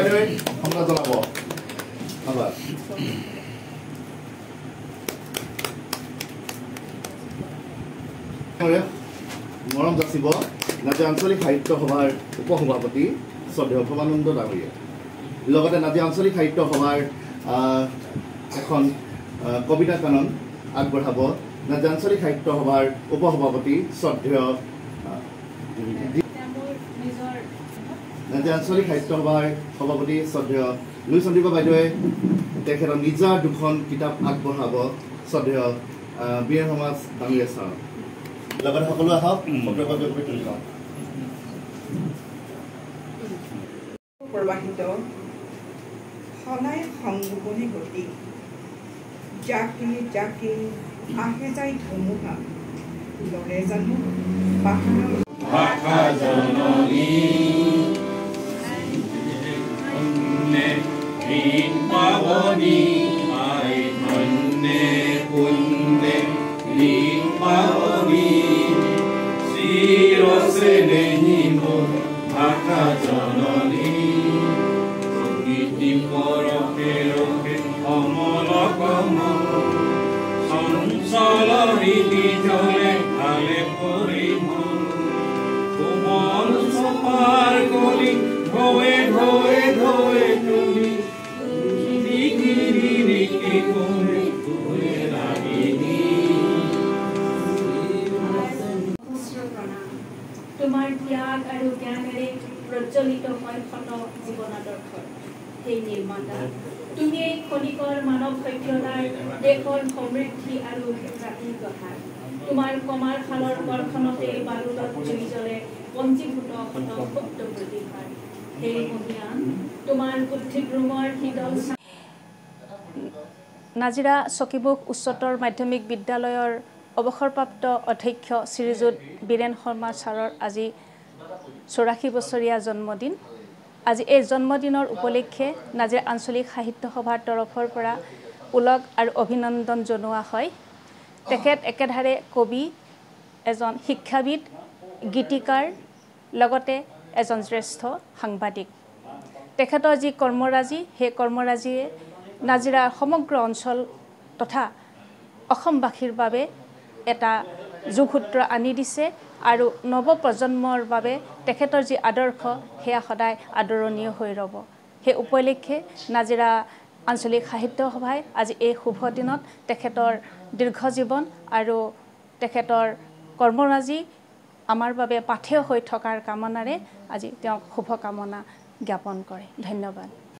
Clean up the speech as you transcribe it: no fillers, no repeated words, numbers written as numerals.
বাইদেৱে সম্মান জনাব ধন্যবাদ মৰম যাচিব নাজিৰা আঞ্চলিক সাহিত্য সভাৰ উপসভাপতি শ্ৰদ্ধেয় ভৱানন্দ ডাঙৰীয়া লগতে নাজিৰা আঞ্চলিক সাহিত্য সভাৰ এখন কবিতা কানন আগবঢ়াব নাজিৰা আঞ্চলিক সাহিত্য সভাৰ উপসভাপতি শ্ৰদ্ধেয় নাজিৰা আঞ্চলিক সাহিত্য সভাৰ সভাপতি শ্ৰদ্ধেয় লুই চন্দ্ৰিকা বাইদেৱে তেখেতৰ নিজা দুখন কিতাপ আগবঢ়াব শ্ৰদ্ধেয় বীৰেন সমাজ ডাঙৰীয়া ছাৰ লগতে সকলো আহক প্ৰবাহিত সলাই সংগোপনে গতি জাকি জাকি আহে যায় ধুমুহা লৰে জানো পাহাৰৰ ভাষা জননী হীন পাৱনী আই ধন্যে পুণ্যে হীন পাৱনী চিৰচেনেহী মোৰ ভাষা জননী প্ৰকৃতি পৰশে ৰসে কমল কমল চঞ্চল হৃদি জলে ভালে পৰিমল কোমল চপাৰ কলি ঢৌৱে ঢৌৱে ঢৌৱে তুলি তোমাৰ ত্যাগ আৰু জ্ঞানেৰে প্ৰজ্বলিত হয় শত জীৱন আদৰ্শ সেই নিৰ্মাতা তুমি এই খনিকৰ মানৱ সভ্যতাৰ দেশৰ সমৃদ্ধি আৰু জাতিৰ কথা তোমাৰ কমাৰ শালৰ গড়খনতে বাৰুদত জুই জ্বলে পঞ্জীভূত শত শব্দ প্ৰতিভাৰ সেই মহিয়ান তোমাৰ বুদ্ধিভ্ৰমৰ শীতল নাজিৰা চকীবুক উচ্চতৰ মাধ্যমিক বিদ্যালয়ৰ অৱসৰপ্ৰাপ্ত অধ্যক্ষ শ্ৰীযুত বীৰেন শৰ্মা ছাৰৰ আজি 84 বছৰীয়া জন্মদিন আজি এই জন্মদিনৰ উপলক্ষে নাজিৰা আঞ্চলিক সাহিত্য সভাৰ তৰফৰ পৰা উলগ আৰু অভিনন্দন জনোৱা হয় তেখেত একেধাৰে কবি এজন শিক্ষাবিদ গীতিকাৰ লগতে এজন শ্ৰেষ্ঠ সাংবাদিক তেখেতৰ যি কৰ্মৰাজি সেই কৰ্মৰাজিয়ে নাজিৰা সমগ্ৰ অঞ্চল তথা অসমবাসীৰ বাবে এটা যোগসূত্ৰ আনি দিছে আৰু নৱপ্ৰজন্মৰ বাবে তেখেতৰ যি আদৰ্শ সেয়া সদায় আদৰণীয় হৈ ৰ'ব সেই উপলক্ষে নাজিৰা আঞ্চলিক সাহিত্য সভাই আজি এই শুভ দিনত তেখেতৰ দীৰ্ঘ জীৱন আৰু তেখেতৰ কৰ্মৰাজি আমাৰ বাবে পাথেয় হৈ থকাৰ কামনাৰে আজি তেওঁক শুভকামনা জ্ঞাপন কৰে ধন্যবাদ